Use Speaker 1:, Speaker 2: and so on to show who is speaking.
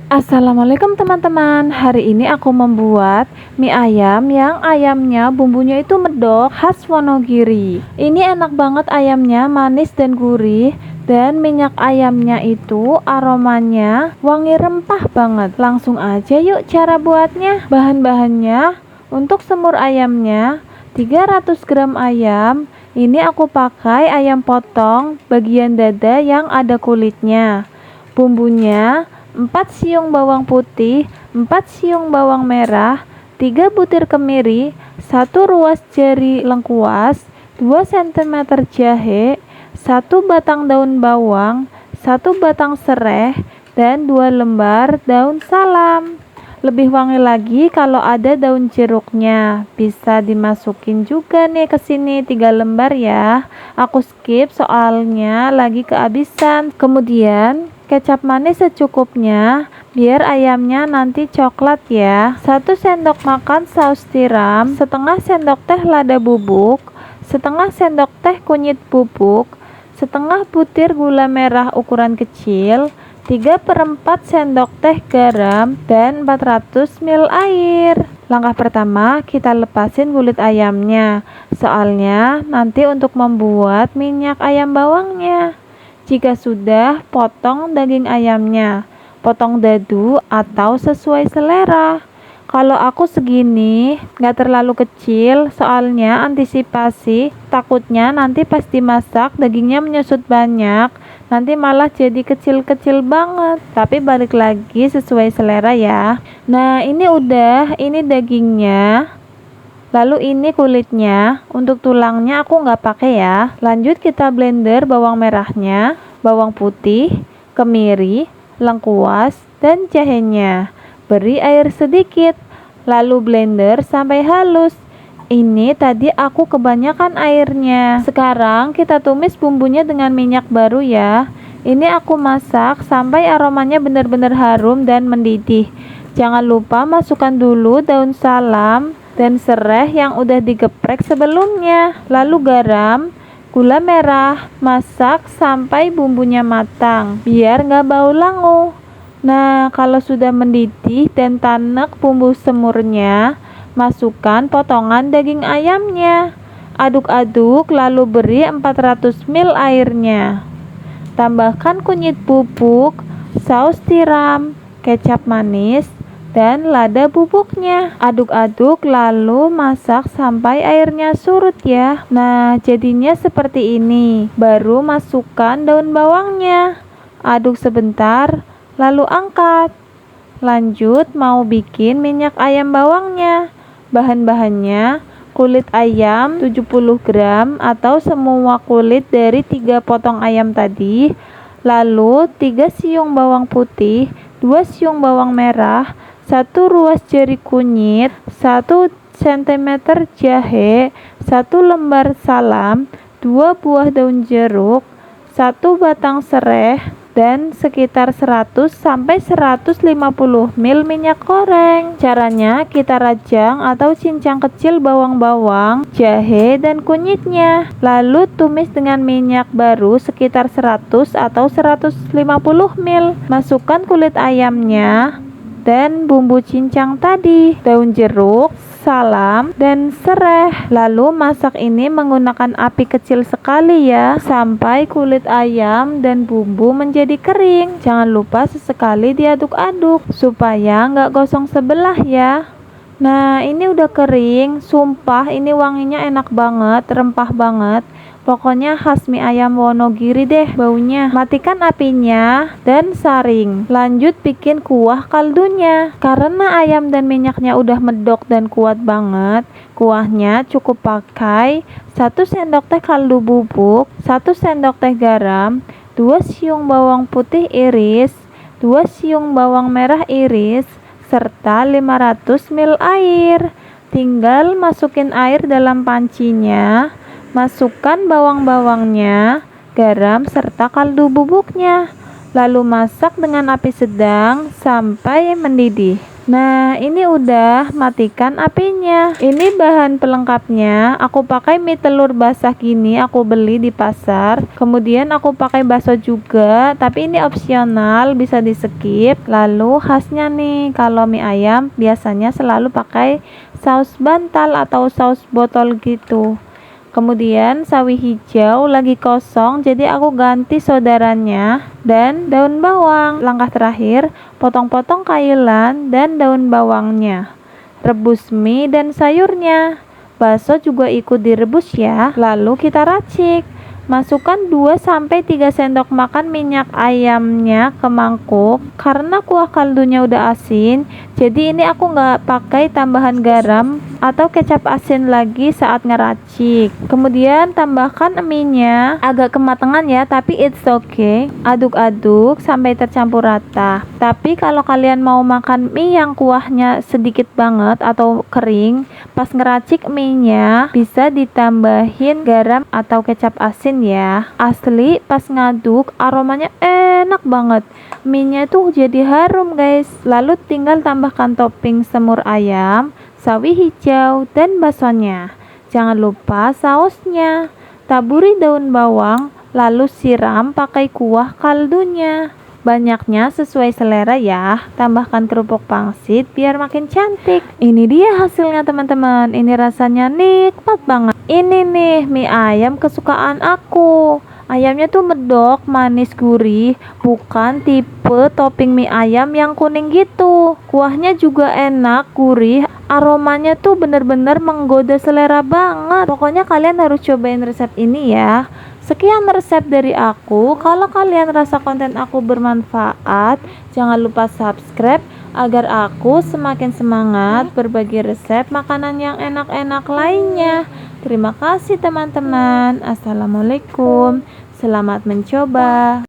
Speaker 1: Assalamualaikum teman-teman. Hari ini aku membuat mie ayam yang ayamnya bumbunya itu medok khas Wonogiri. Ini enak banget, ayamnya manis dan gurih, dan minyak ayamnya itu aromanya wangi rempah banget. Langsung aja yuk cara buatnya. Bahan-bahannya: untuk semur ayamnya 300 gram ayam. Ini aku pakai ayam potong bagian dada yang ada kulitnya. Bumbunya: 4 siung bawang putih, 4 siung bawang merah, 3 butir kemiri, 1 ruas jari lengkuas, 2 cm jahe, 1 batang daun bawang, 1 batang serai, dan 2 lembar daun salam. Lebih wangi lagi kalau ada daun jeruknya. Bisa dimasukin juga nih ke sini 3 lembar ya. Aku skip soalnya lagi kehabisan. Kemudian kecap manis secukupnya biar ayamnya nanti coklat ya. 1 sendok makan saus tiram, setengah sendok teh lada bubuk, setengah sendok teh kunyit bubuk, setengah butir gula merah ukuran kecil, 3/4 sendok teh garam, dan 400 ml air. Langkah pertama, kita lepasin kulit ayamnya, soalnya nanti untuk membuat minyak ayam bawangnya. Jika sudah, potong daging ayamnya, potong dadu atau sesuai selera. Kalau aku segini, nggak terlalu kecil, soalnya antisipasi takutnya nanti pas dimasak dagingnya menyusut banyak, nanti malah jadi kecil-kecil banget. Tapi balik lagi sesuai selera ya. Nah, ini udah, ini dagingnya. Lalu ini kulitnya. Untuk tulangnya aku nggak pakai ya. Lanjut kita blender bawang merahnya, bawang putih, kemiri, lengkuas, dan jahenya. Beri air sedikit, lalu blender sampai halus. Ini tadi aku kebanyakan airnya. Sekarang kita tumis bumbunya dengan minyak baru ya. Ini aku masak sampai aromanya benar-benar harum dan mendidih. Jangan lupa masukkan dulu daun salam dan serai yang udah digeprek sebelumnya. Lalu garam, gula merah, masak sampai bumbunya matang biar nggak bau langu. Nah, kalau sudah mendidih dan tanek bumbu semurnya, masukkan potongan daging ayamnya. Aduk-aduk lalu beri 400 ml airnya. Tambahkan kunyit bubuk, saus tiram, kecap manis, dan lada bubuknya. Aduk-aduk lalu masak sampai airnya surut ya. Nah, jadinya seperti ini. Baru masukkan daun bawangnya. Aduk sebentar, lalu angkat. Lanjut mau bikin minyak ayam bawangnya. Bahan-bahannya: kulit ayam 70 gram atau semua kulit dari 3 potong ayam tadi. Lalu 3 siung bawang putih, 2 siung bawang merah, 1 ruas jari kunyit, 1 cm jahe, 1 lembar salam, 2 buah daun jeruk, 1 batang serai, dan sekitar 100-150 ml minyak goreng. Caranya, kita rajang atau cincang kecil bawang-bawang, jahe, dan kunyitnya. Lalu tumis dengan minyak baru sekitar 100 atau 150 ml. Masukkan kulit ayamnya dan bumbu cincang tadi, daun jeruk, salam, dan serai. Lalu masak ini menggunakan api kecil sekali ya, sampai kulit ayam dan bumbu menjadi kering. Jangan lupa sesekali diaduk-aduk supaya nggak gosong sebelah ya. Nah, ini udah kering. Sumpah ini wanginya enak banget, rempah banget. Pokoknya khas mie ayam Wonogiri deh baunya. Matikan apinya dan saring. Lanjut bikin kuah kaldunya. Karena ayam dan minyaknya udah medok dan kuat banget, kuahnya cukup pakai 1 sendok teh kaldu bubuk, 1 sendok teh garam, 2 siung bawang putih iris, 2 siung bawang merah iris, serta 500 ml air. Tinggal masukin air dalam pancinya. Masukkan bawang-bawangnya, garam, serta kaldu bubuknya. Lalu masak dengan api sedang sampai mendidih. Nah, ini udah, matikan apinya. Ini bahan pelengkapnya. Aku pakai mie telur basah gini, aku beli di pasar. Kemudian aku pakai bakso juga, tapi ini opsional, bisa di skip. Lalu khasnya nih, kalau mie ayam biasanya selalu pakai saus bantal atau saus botol gitu. Kemudian sawi hijau lagi kosong, jadi aku ganti saudaranya dan daun bawang. Langkah terakhir, potong-potong kailan dan daun bawangnya. Rebus mie dan sayurnya. Bakso juga ikut direbus ya. Lalu kita racik. Masukkan 2-3 sendok makan minyak ayamnya ke mangkuk. Karena kuah kaldunya udah asin, jadi ini aku nggak pakai tambahan garam atau kecap asin lagi saat ngeracik. Kemudian tambahkan mie-nya, agak kematangan ya, tapi it's okay. Aduk-aduk sampai tercampur rata. Tapi kalau kalian mau makan mie yang kuahnya sedikit banget atau kering, pas ngeracik mie-nya bisa ditambahin garam atau kecap asin ya. Asli pas ngaduk aromanya enak banget. Mie-nya tuh jadi harum guys. Lalu tinggal tambahkan topping semur ayam, sawi hijau, dan baksonya. Jangan lupa sausnya. Taburi daun bawang, lalu siram pakai kuah kaldunya. Banyaknya sesuai selera ya. Tambahkan kerupuk pangsit biar makin cantik. Ini dia hasilnya teman-teman. Ini rasanya nikmat banget. Ini nih mie ayam kesukaan aku. Ayamnya tuh medok, manis, gurih, bukan tipe topping mie ayam yang kuning gitu. Kuahnya juga enak, gurih, aromanya tuh bener-bener menggoda selera banget. Pokoknya kalian harus cobain resep ini ya. Sekian resep dari aku. Kalau kalian rasa konten aku bermanfaat, jangan lupa subscribe agar aku semakin semangat berbagi resep makanan yang enak-enak lainnya. Terima kasih teman-teman. Assalamualaikum. Selamat mencoba.